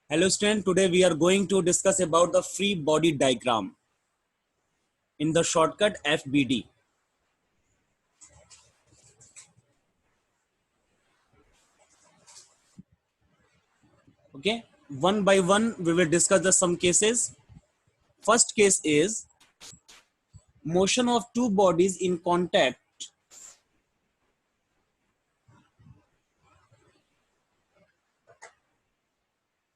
Hello student, today we are going to discuss about the free body diagram in the shortcut FBD. Okay, one by one we will discuss the some cases. First case is motion of two bodies in contact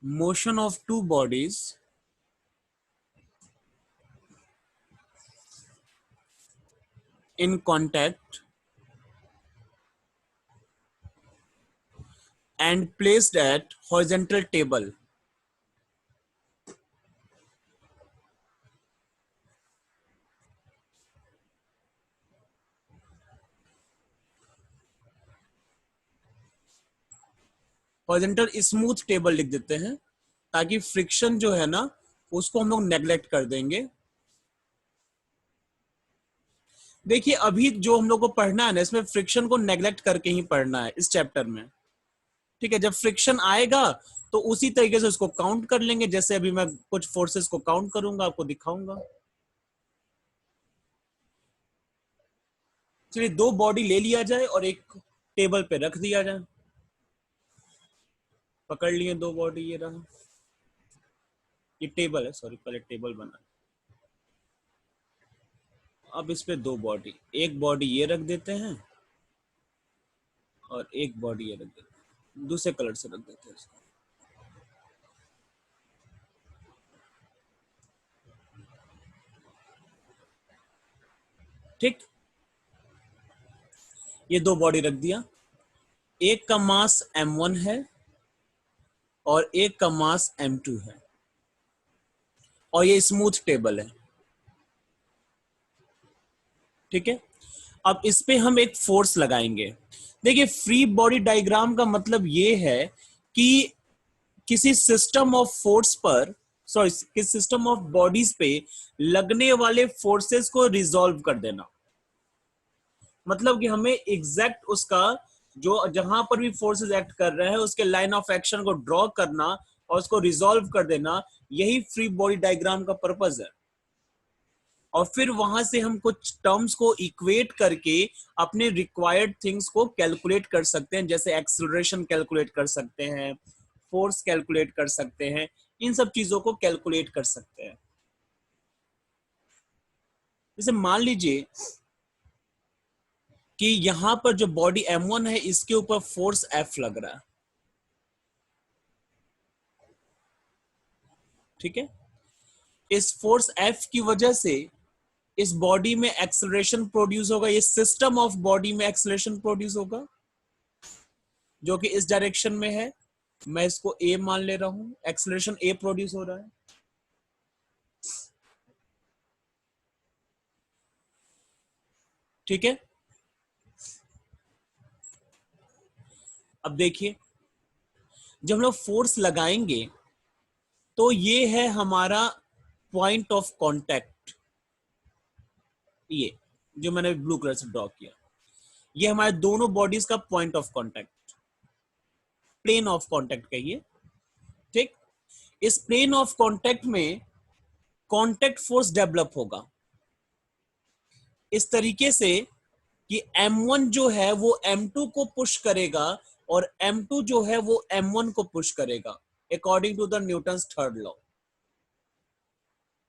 motion of two bodies in contact and placed at horizontal table. Horizontal smooth table लिख देते हैं ताकि friction जो है ना उसको हम लोग नेग्लेक्ट कर देंगे। देखिए अभी जो हम लोग को पढ़ना है ना इसमें फ्रिक्शन को नेग्लेक्ट करके ही पढ़ना है इस चैप्टर में। ठीक है, जब फ्रिक्शन आएगा तो उसी तरीके से उसको काउंट कर लेंगे, जैसे अभी मैं कुछ फोर्सेस को काउंट करूंगा, आपको दिखाऊंगा। चलिए दो बॉडी ले लिया जाए और एक टेबल पे रख दिया जाए। पकड़ लिए दो बॉडी, ये रहा, ये टेबल है, सॉरी पहले टेबल बना। अब इस पे दो बॉडी, एक बॉडी ये रख देते हैं और एक बॉडी ये रख देते हैं, दूसरे कलर से रख देते हैं इसको। ठीक, ये दो बॉडी रख दिया, एक का मास m1 है और एक का मास m2 है और ये स्मूथ टेबल है। ठीक है, अब इस पे हम एक फोर्स लगाएंगे। देखिए फ्री बॉडी डायग्राम का मतलब ये है कि किसी सिस्टम ऑफ फोर्स पर, सॉरी किसी सिस्टम ऑफ बॉडीज पे लगने वाले फोर्सेस को रिजॉल्व कर देना। मतलब कि हमें एग्जैक्ट उसका जो जहां पर भी फोर्सेस एक्ट कर रहे हैं उसके लाइन ऑफ एक्शन को ड्रॉ करना और उसको रिजॉल्व कर देना, यही फ्री बॉडी डायग्राम का पर्पस है। और फिर वहां से हम कुछ टर्म्स को इक्वेट करके अपने रिक्वायर्ड थिंग्स को कैलकुलेट कर सकते हैं, जैसे एक्सेलरेशन कैलकुलेट कर सकते हैं, फोर्स कैलकुलेट कर सकते हैं, इन सब चीजों को कैलकुलेट कर सकते हैं। जैसे मान लीजिए कि यहां पर जो बॉडी m1 है इसके ऊपर फोर्स F लग रहा है। ठीक है, इस फोर्स F की वजह से इस बॉडी में एक्सेलरेशन प्रोड्यूस होगा, ये सिस्टम ऑफ बॉडी में एक्सेलरेशन प्रोड्यूस होगा जो कि इस डायरेक्शन में है। मैं इसको A मान ले रहा हूं, एक्सेलरेशन A प्रोड्यूस हो रहा है। ठीक है, अब देखिए जब हम लोग फोर्स लगाएंगे तो ये है हमारा पॉइंट ऑफ कांटेक्ट, ये जो मैंने ब्लू कलर से ड्रॉ किया, ये हमारे दोनों बॉडीज का point of contact, plane of contact कहिए। ठीक, इस प्लेन ऑफ कांटेक्ट में कांटेक्ट फोर्स डेवलप होगा इस तरीके से कि M1 जो है वो M2 को पुश करेगा और M2 जो है वो M1 को पुश करेगा according to the Newton's third law.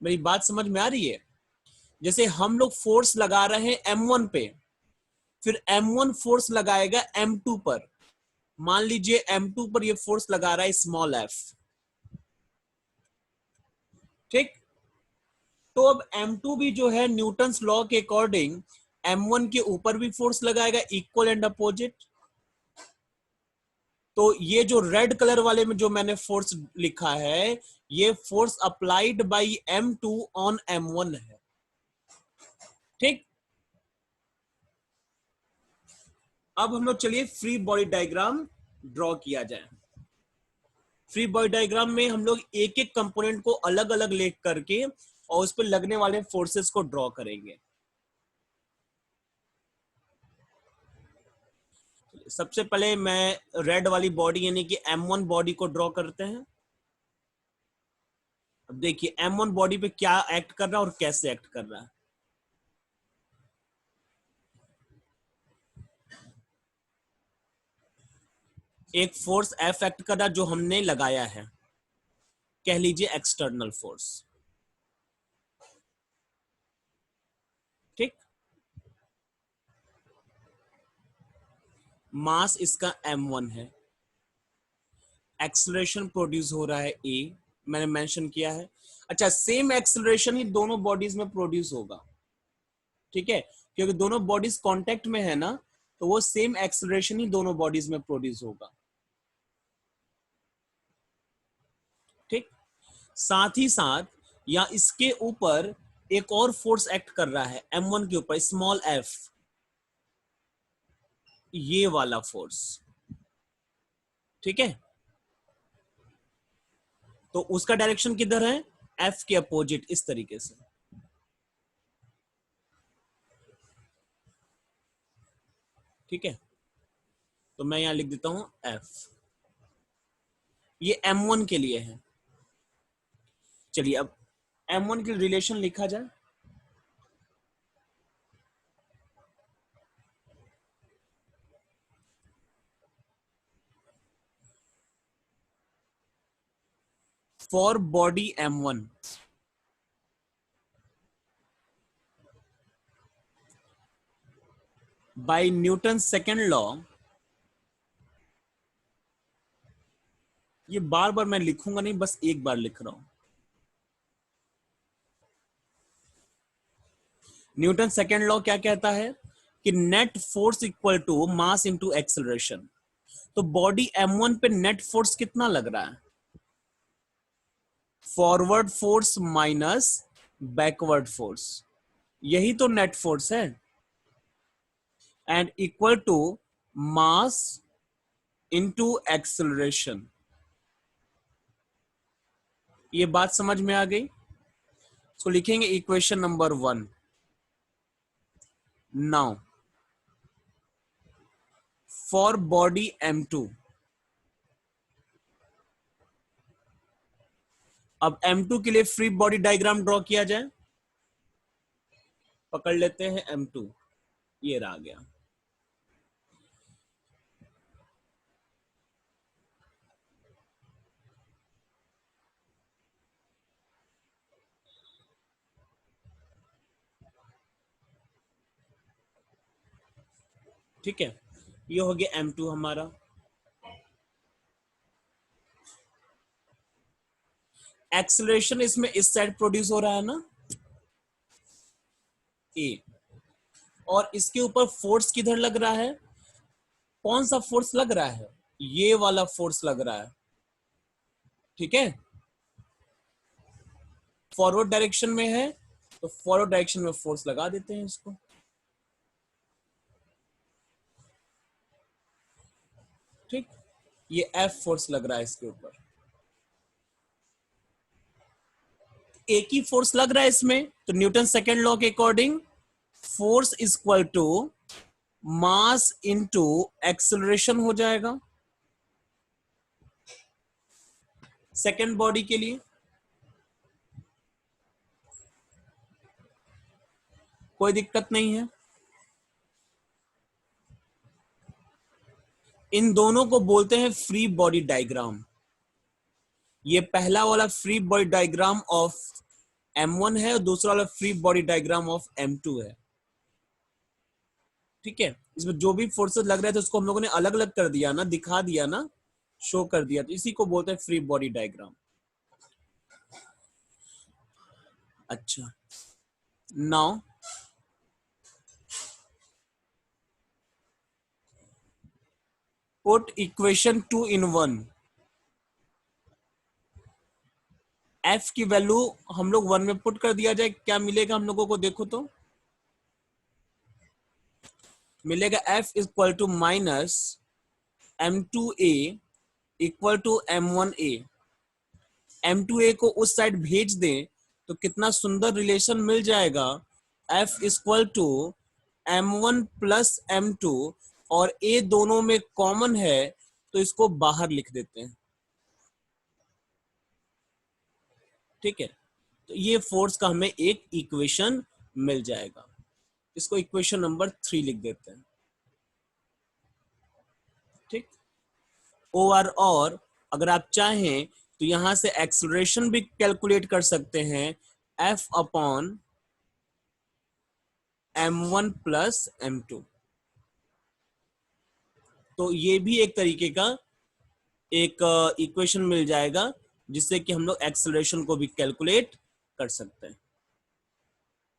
मेरी बात समझ में आ रही है? जैसे हम लोग फोर्स लगा रहे हैं M1 पे, फिर M1 फोर्स लगाएगा M2 पर। मान लीजिए M2 पर ये फोर्स लगा रहा है स्मॉल f। ठीक, तो अब M2 भी जो है न्यूटन्स लॉ के अकॉर्डिंग M1 के ऊपर भी फोर्स लगाएगा, इक्वल एंड अपोजिट। तो ये जो रेड कलर वाले में जो मैंने फोर्स लिखा है, ये force applied by M2 on M1 है। ठीक, अब हम लोग चलिए फ्री बॉडी डायग्राम ड्रॉ किया जाए। फ्री बॉडी डायग्राम में हम लोग एक एक कंपोनेंट को अलग अलग लिख करके और उस पर लगने वाले फोर्सेस को ड्रॉ करेंगे। सबसे पहले मैं रेड वाली बॉडी यानी कि M1 बॉडी को ड्रॉ करते हैं। अब देखिए M1 बॉडी पे क्या एक्ट कर रहा है और कैसे एक्ट कर रहा है। एक फोर्स F एक्ट कर रहा है जो हमने लगाया है, कह लीजिए एक्सटर्नल फोर्स। ठीक, मास इसका M1 है, एक्सेलरेशन प्रोड्यूस हो रहा है A, मैंने मेंशन किया है। अच्छा, सेम एक्सेलरेशन ही दोनों बॉडीज में प्रोड्यूस होगा, ठीक है, क्योंकि दोनों बॉडीज कांटेक्ट में है ना, तो वो सेम एक्सेलरेशन ही दोनों बॉडीज में प्रोड्यूस होगा। ठीक, साथ ही साथ या इसके ऊपर एक और फोर्स एक्ट कर रहा है M1 के ऊपर, स्मॉल f, ये वाला फोर्स। ठीक है, तो उसका डायरेक्शन किधर है, F के अपोजिट, इस तरीके से। ठीक है, तो मैं यहां लिख देता हूं F, ये M1 के लिए है। चलिए अब M1 की रिलेशन लिखा जाए। For body M1 by Newton second law, ये बार बार मैं लिखूंगा नहीं, बस एक बार लिख रहा हूं। न्यूटन सेकेंड लॉ क्या कहता है कि net force equal to mass into acceleration. तो बॉडी M1 पे नेट फोर्स कितना लग रहा है, forward force minus backward force, यही तो नेट फोर्स है, and equal to mass into acceleration. ये बात समझ में आ गई। तो लिखेंगे equation number 1। Now for body M2, अब M2 के लिए फ्री बॉडी डायग्राम ड्रॉ किया जाए। पकड़ लेते हैं M2, ये रहा गया। ठीक है, ये हो गया M2 हमारा। एक्सेलरेशन इसमें इस साइड प्रोड्यूस हो रहा है ना, ए, और इसके ऊपर फोर्स किधर लग रहा है, कौन सा फोर्स लग रहा है, ये वाला फोर्स लग रहा है। ठीक है, फॉरवर्ड डायरेक्शन में है, तो फॉरवर्ड डायरेक्शन में फोर्स लगा देते हैं इसको। ठीक, ये F फोर्स लग रहा है इसके ऊपर, एक ही फोर्स लग रहा है इसमें, तो न्यूटन सेकेंड लॉ के according force is equal to mass into acceleration हो जाएगा सेकेंड बॉडी के लिए। कोई दिक्कत नहीं है। इन दोनों को बोलते हैं फ्री बॉडी डायग्राम। ये पहला वाला free body diagram of M1 है और दूसरा वाला free body diagram of M2 है। ठीक है, इसमें जो भी फोर्सेस लग रहे थे उसको हम लोगों ने अलग अलग कर दिया ना, दिखा दिया ना, शो कर दिया, तो इसी को बोलते हैं फ्री बॉडी डायग्राम। अच्छा, now put equation 2 in 1। F की वैल्यू हम लोग 1 में पुट कर दिया जाए, क्या मिलेगा हम लोगों को, देखो तो मिलेगा F equal to minus M2A equal to M1A। M2A को उस साइड भेज दें तो कितना सुंदर रिलेशन मिल जाएगा, F equal to M1 plus M2, और A दोनों में कॉमन है तो इसको बाहर लिख देते हैं। ठीक है, तो ये फोर्स का हमें एक इक्वेशन मिल जाएगा। इसको इक्वेशन नंबर 3 लिख देते हैं। ठीक, और अगर आप चाहें तो यहां से एक्सेलरेशन भी कैलकुलेट कर सकते हैं, F upon m1 plus m2। तो ये भी एक तरीके का एक इक्वेशन मिल जाएगा जिससे कि हम लोग एक्सेलरेशन को भी कैलकुलेट कर सकते हैं।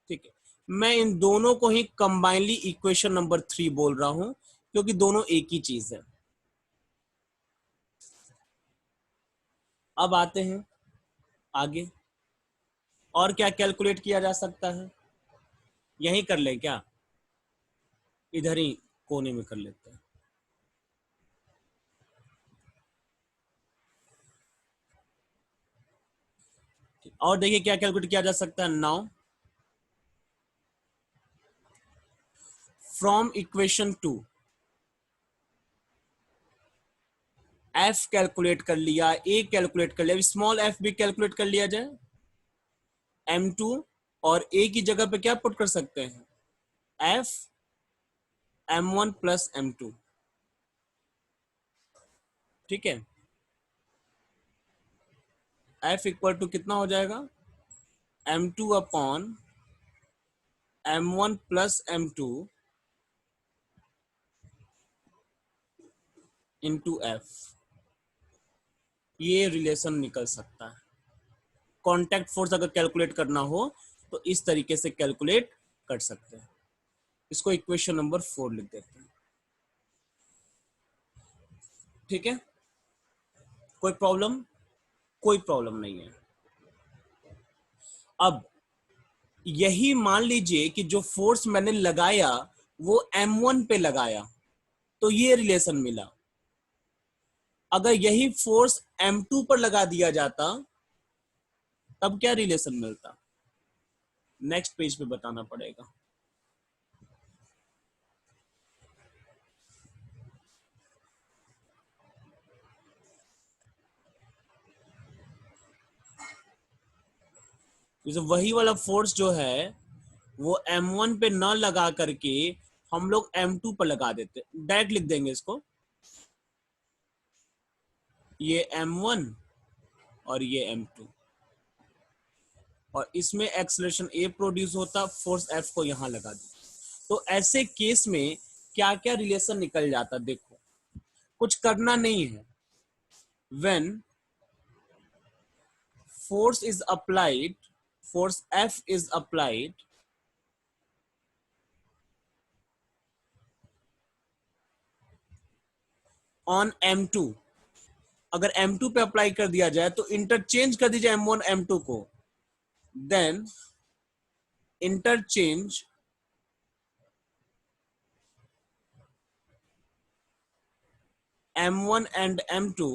ठीक है, मैं इन दोनों को ही कंबाइनली इक्वेशन नंबर 3 बोल रहा हूं क्योंकि दोनों एक ही चीज है। अब आते हैं आगे, और क्या कैलकुलेट किया जा सकता है? यही कर ले क्या, इधर ही कोने में कर लेते हैं। और देखिए क्या कैलकुलेट किया जा सकता है now, from equation 2 F calculate कर लिया, ए कैलकुलेट कर लिया, स्मॉल एफ भी कैलकुलेट कर लिया जाए, m2, और ए की जगह पे क्या पुट कर सकते हैं, एफ m1 प्लस m2। ठीक है, एफ इक्वल टू कितना हो जाएगा, m2 upon m1 plus m2 into F. ये रिलेशन निकल सकता है। कॉन्टैक्ट फोर्स अगर कैलकुलेट करना हो तो इस तरीके से कैलकुलेट कर सकते हैं। इसको इक्वेशन नंबर 4 लिख देते हैं। ठीक है, कोई प्रॉब्लम? कोई प्रॉब्लम नहीं है। अब यही मान लीजिए कि जो फोर्स मैंने लगाया वो m1 पे लगाया, तो ये रिलेशन मिला। अगर यही फोर्स m2 पर लगा दिया जाता तब क्या रिलेशन मिलता, नेक्स्ट पेज पे बताना पड़ेगा। जैसे वही वाला फोर्स जो है वो m1 पे न लगा करके हम लोग m2 पर लगा देते, डायरेक्ट लिख देंगे इसको, ये m1 और ये m2, और इसमें एक्सलेशन ए प्रोड्यूस होता, फोर्स एफ को यहां लगा दी। तो ऐसे केस में क्या क्या रिलेशन निकल जाता, देखो कुछ करना नहीं है। When force is applied, force F is applied on M2, अगर M2 पे अप्लाई कर दिया जाए तो इंटरचेंज कर दीजिए M1 M2 को, then interchange M1 and M2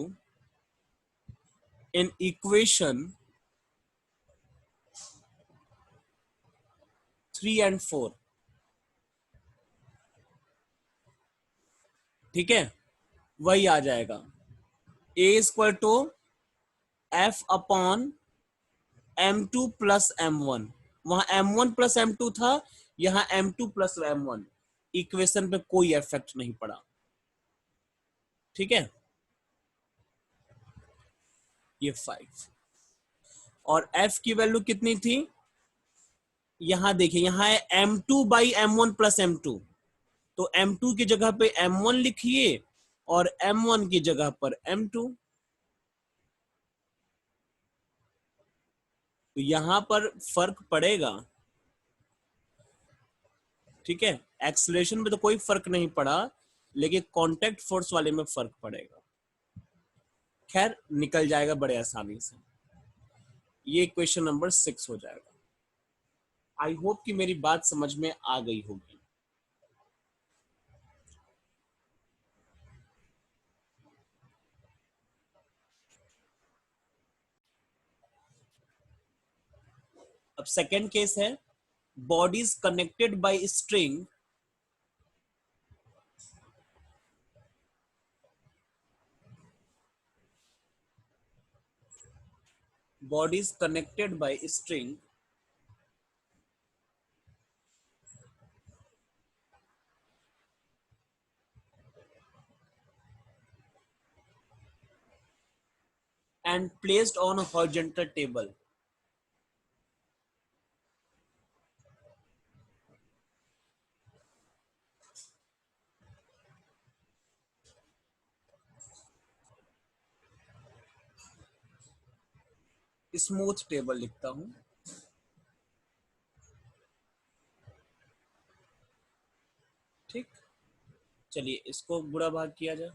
in equation 3 and 4। ठीक है, वही आ जाएगा, A equal to F upon M2 plus M1। वहां M1 प्लस M2 था, यहां M2 प्लस M1। इक्वेशन पे कोई इफेक्ट नहीं पड़ा। ठीक है, ये 5, और F की वैल्यू कितनी थी, यहां देखिए, यहां है M2 by M1 plus M2, तो M2 की जगह पे M1 लिखिए और M1 की जगह पर M2। तो यहां पर फर्क पड़ेगा। ठीक है, एक्सलेशन में तो कोई फर्क नहीं पड़ा, लेकिन कांटेक्ट फोर्स वाले में फर्क पड़ेगा। खैर निकल जाएगा बड़े आसानी से। ये क्वेश्चन नंबर 6 हो जाएगा। आई होप कि मेरी बात समझ में आ गई होगी। अब सेकेंड केस है, bodies connected by string body is connected by string and placed on a horizontal table. Smooth table लिखता हूं। ठीक, चलिए इसको बुरा भाग किया जाए।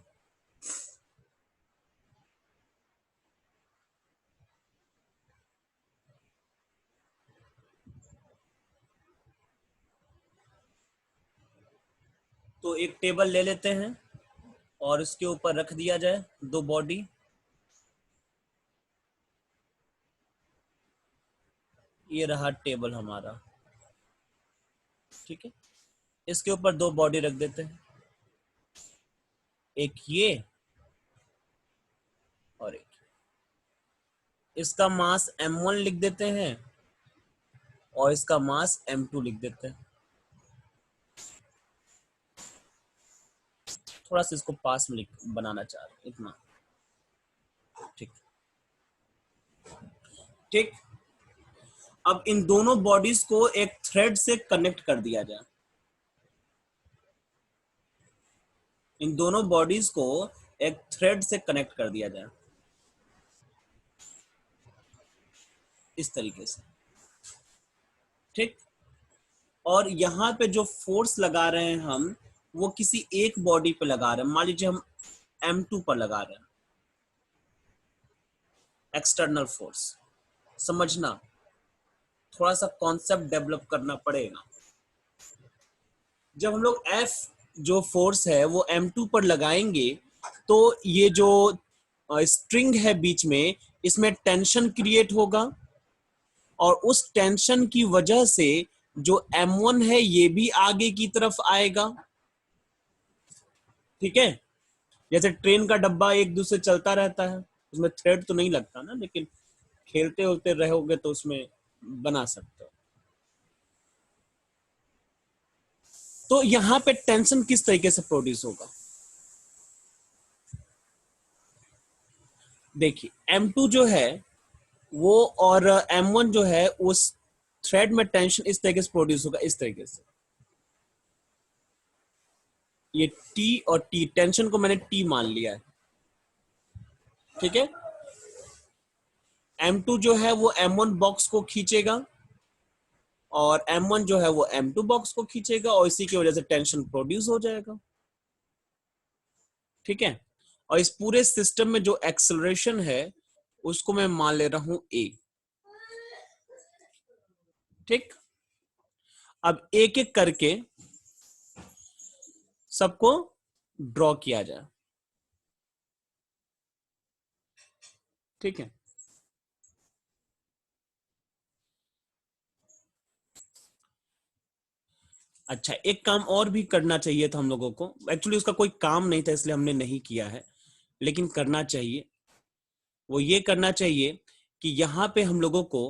तो एक टेबल ले लेते हैं और इसके ऊपर रख दिया जाए दो बॉडी। ये रहा टेबल हमारा। ठीक है, इसके ऊपर दो बॉडी रख देते हैं, एक ये और एक। इसका मास m1 लिख देते हैं और इसका मास m2 लिख देते हैं। थोड़ा सा इसको पास में लिख बनाना चाह रहे हैं, इतना। ठीक ठीक। अब इन दोनों बॉडीज को एक थ्रेड से कनेक्ट कर दिया जाए। इन दोनों बॉडीज को एक थ्रेड से कनेक्ट कर दिया जाए इस तरीके से। ठीक, और यहाँ पे जो फोर्स लगा रहे हैं हम, वो किसी एक बॉडी पे लगा रहे हैं। मान लीजिए हम m2 पर लगा रहे हैं, एक्सटर्नल फोर्स। समझना, थोड़ा सा कॉन्सेप्ट डेवलप करना पड़ेगा। जब हम लोग F जो फोर्स है वो m2 पर लगाएंगे, तो ये जो स्ट्रिंग है बीच में, इसमें टेंशन क्रिएट होगा और उस टेंशन की वजह से जो m1 है ये भी आगे की तरफ आएगा। ठीक है, जैसे ट्रेन का डब्बा एक दूसरे चलता रहता है, उसमें थ्रेड तो नहीं लगता ना, लेकिन खेलते होते रहोगे तो उसमें बना सकते हो। तो यहाँ पे टेंशन किस तरीके से प्रोड्यूस होगा, देखिए m2 जो है वो और m1 जो है, उस थ्रेड में टेंशन इस तरीके से प्रोड्यूस होगा, इस तरीके से। ये T और T, टेंशन को मैंने T मान लिया है। ठीक है, m2 जो है वो m1 बॉक्स को खींचेगा और m1 जो है वो m2 बॉक्स को खींचेगा और इसी की वजह से टेंशन प्रोड्यूस हो जाएगा। ठीक है, और इस पूरे सिस्टम में जो एक्सेलरेशन है उसको मैं मान ले रहा हूं a। ठीक, अब एक एक करके सबको ड्रॉ किया जाए। ठीक है, अच्छा एक काम और भी करना चाहिए था हम लोगों को। एक्चुअली उसका कोई काम नहीं था इसलिए हमने नहीं किया है, लेकिन करना चाहिए। वो ये करना चाहिए कि यहाँ पे हम लोगों को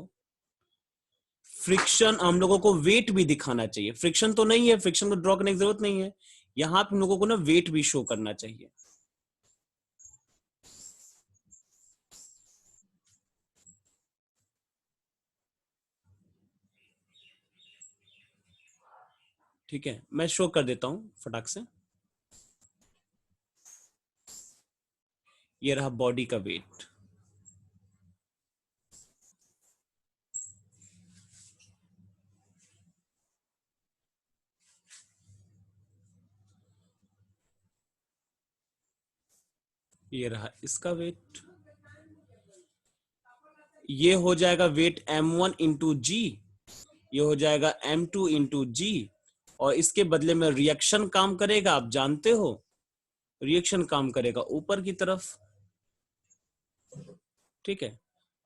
फ्रिक्शन, हम लोगों को वेट भी दिखाना चाहिए। फ्रिक्शन तो नहीं है, फ्रिक्शन को ड्रॉ करने की जरूरत नहीं है। यहाँ पे हम लोगों को ना वेट भी शो करना चाहिए। ठीक है, मैं शो कर देता हूं फटाक से। ये रहा बॉडी का वेट। ये रहा इसका वेट। ये हो जाएगा वेट m1 इंटू जी, ये हो जाएगा m2 इंटू जी, और इसके बदले में रिएक्शन काम करेगा, आप जानते हो रिएक्शन काम करेगा ऊपर की तरफ। ठीक है,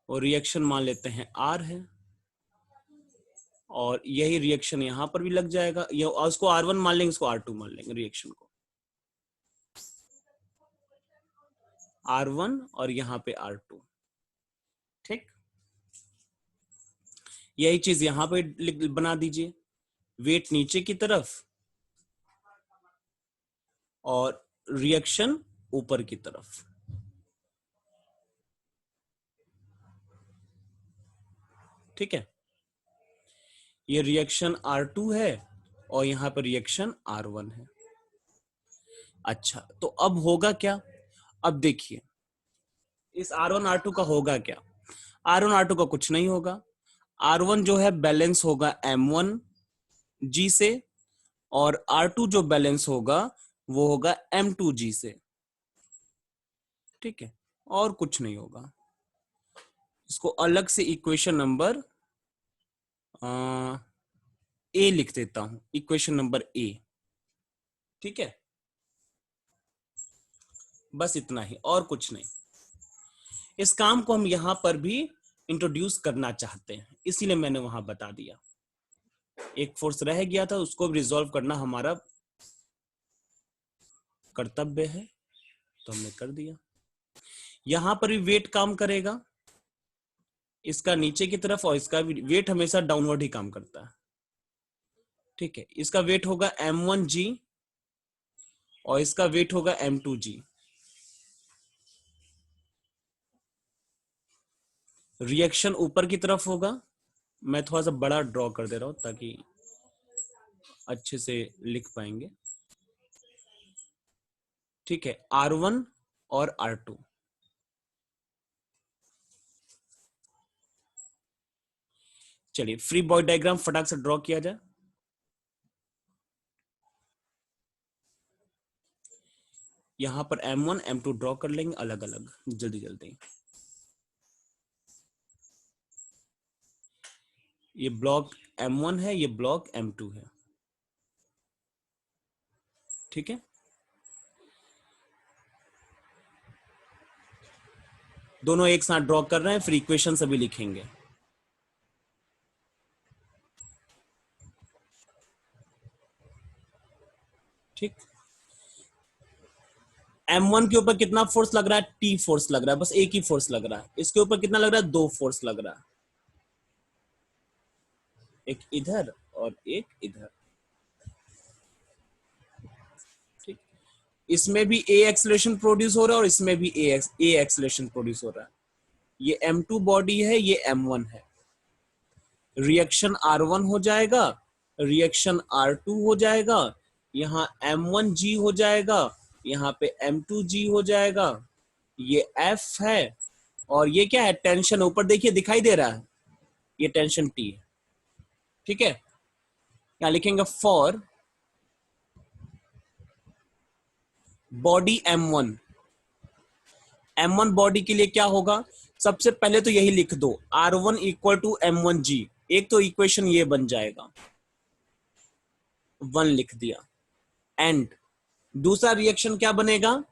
और रिएक्शन मान लेते हैं R है, और यही रिएक्शन यहां पर भी लग जाएगा। ये उसको R1 मान लेंगे, इसको R2 मान लेंगे, रिएक्शन को R1 और यहाँ पे R2। ठीक, यही चीज यहां पे बना दीजिए, वेट नीचे की तरफ और रिएक्शन ऊपर की तरफ। ठीक है, ये रिएक्शन R2 है और यहां पर रिएक्शन R1 है। अच्छा, तो अब होगा क्या? अब देखिए इस R1 R2 का होगा क्या? R1 R2 का कुछ नहीं होगा। R1 जो है बैलेंस होगा M1 G से, और R2 जो बैलेंस होगा वो होगा M2 G से। ठीक है, और कुछ नहीं होगा। इसको अलग से इक्वेशन नंबर ए लिख देता हूं, इक्वेशन नंबर ए। ठीक है, बस इतना ही और कुछ नहीं। इस काम को हम यहां पर भी इंट्रोड्यूस करना चाहते हैं, इसीलिए मैंने वहां बता दिया। एक फोर्स रह गया था, उसको रिजॉल्व करना हमारा कर्तव्य है, तो हमने कर दिया। यहां पर भी वेट काम करेगा, इसका नीचे की तरफ, और इसका भी वेट हमेशा डाउनवर्ड ही काम करता है। ठीक है, इसका वेट होगा M1G और इसका वेट होगा M2G। रिएक्शन ऊपर की तरफ होगा। मैं थोड़ा सा बड़ा ड्रॉ कर दे रहा हूं ताकि अच्छे से लिख पाएंगे। ठीक है, R1 और R2। चलिए फ्री बॉडी डायग्राम फटाक से ड्रॉ किया जाए। यहां पर M1 M2 ड्रॉ कर लेंगे अलग अलग, जल्दी जल्दी। ये ब्लॉक M1 है, ये ब्लॉक M2 है। ठीक है, दोनों एक साथ ड्रॉ कर रहे हैं, फिर इक्वेशन सभी लिखेंगे। ठीक, M1 के ऊपर कितना फोर्स लग रहा है? T फोर्स लग रहा है, बस एक ही फोर्स लग रहा है। इसके ऊपर कितना लग रहा है? 2 फोर्स लग रहा है, एक इधर और एक इधर। ठीक, इसमें भी A एक्सेलरेशन प्रोड्यूस हो रहा है और इसमें भी A एक्सेलरेशन प्रोड्यूस हो रहा है। ये M2 बॉडी है, ये M1 है। रिएक्शन R1 हो जाएगा, रिएक्शन R2 हो जाएगा, यहाँ M1G हो जाएगा, यहाँ पे M2G हो जाएगा। ये F है और ये क्या है? टेंशन ऊपर देखिए दिखाई दे रहा है, ये टेंशन T है। ठीक है, यहाँ लिखेंगे for body M1। M1 body के लिए क्या होगा? सबसे पहले तो यही लिख दो, R1 इक्वल टू M1G। एक तो इक्वेशन ये बन जाएगा, 1 लिख दिया। एंड दूसरा रिएक्शन क्या बनेगा?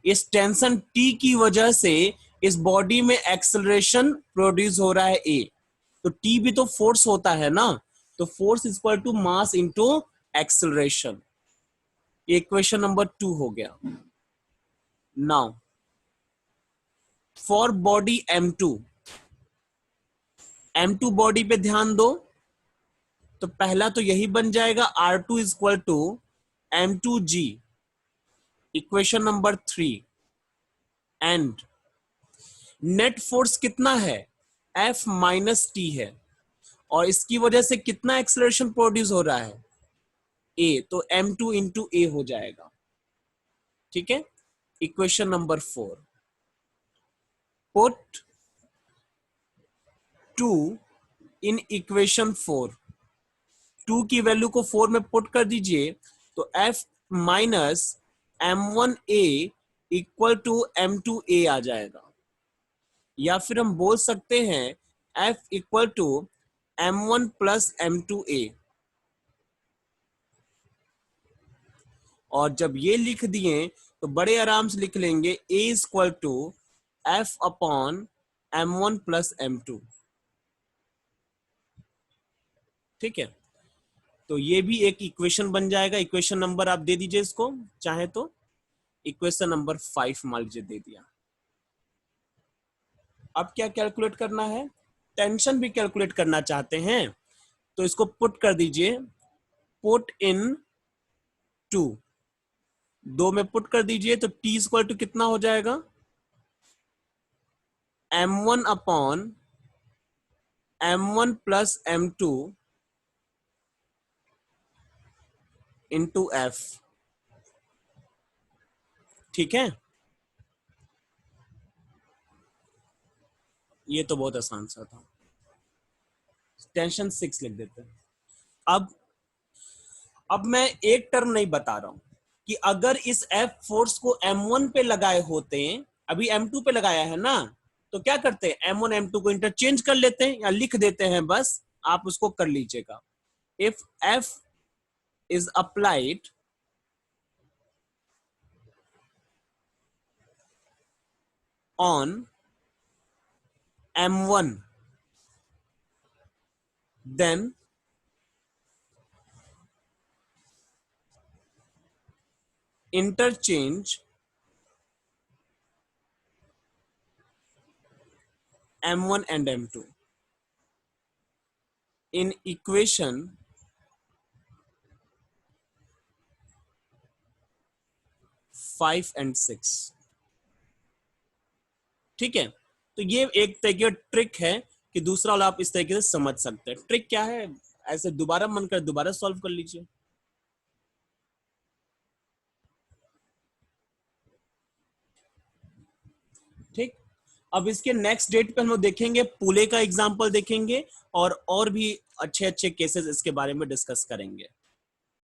इस टेंशन T की वजह से इस बॉडी में एक्सेलरेशन प्रोड्यूस हो रहा है A, तो T भी तो फोर्स होता है ना, तो force equal to mass into acceleration. Equation number 2 हो गया। Now for body M2, M2 body पे ध्यान दो, तो पहला तो यही बन जाएगा R2 equal to M2G, equation number 3। And net force कितना है? F माइनस टी है, और इसकी वजह से कितना एक्सेलरेशन प्रोड्यूस हो रहा है? A, तो M2 इंटू ए हो जाएगा। ठीक है, equation number 4। Put 2 in equation 4। 2 की वैल्यू को 4 में पुट कर दीजिए, तो F minus M1A equal to M2A आ जाएगा। या फिर हम बोल सकते हैं F equal to M1 plus M2A। और जब ये लिख दिए तो बड़े आराम से लिख लेंगे A equal to F upon M1 plus M2। ठीक है, तो ये भी एक इक्वेशन बन जाएगा। इक्वेशन नंबर आप दे दीजिए इसको, चाहे तो इक्वेशन नंबर 5 मान लीजिए दे दिया। अब क्या कैलकुलेट करना है? टेंशन भी कैलकुलेट करना चाहते हैं तो इसको पुट कर दीजिए, पुट इन 2, 2 में पुट कर दीजिए तो T इक्वल टू कितना हो जाएगा, M1 upon M1 plus M2 into F। ठीक है, ये तो बहुत आसान सा था। टेंशन 6 लिख देते हैं। अब मैं एक टर्म नहीं बता रहा हूं कि अगर इस F फोर्स को M1 पे लगाए होते, अभी M2 पे लगाया है ना, तो क्या करते हैं, M1 M2 को इंटरचेंज कर लेते हैं या लिख देते हैं, बस आप उसको कर लीजिएगा। If F is applied on M1 then interchange M1 and M2 in equation 5 and 6। ठीक है, तो ये एक तरीके का ट्रिक है कि दूसरा वाला आप इस तरीके से समझ सकते हैं। ट्रिक क्या है, ऐसे दोबारा मन कर दोबारा सॉल्व कर लीजिए। ठीक, अब इसके नेक्स्ट डेट पे हम लोग देखेंगे, पूले का एग्जांपल देखेंगे और भी अच्छे अच्छे केसेस इसके बारे में डिस्कस करेंगे।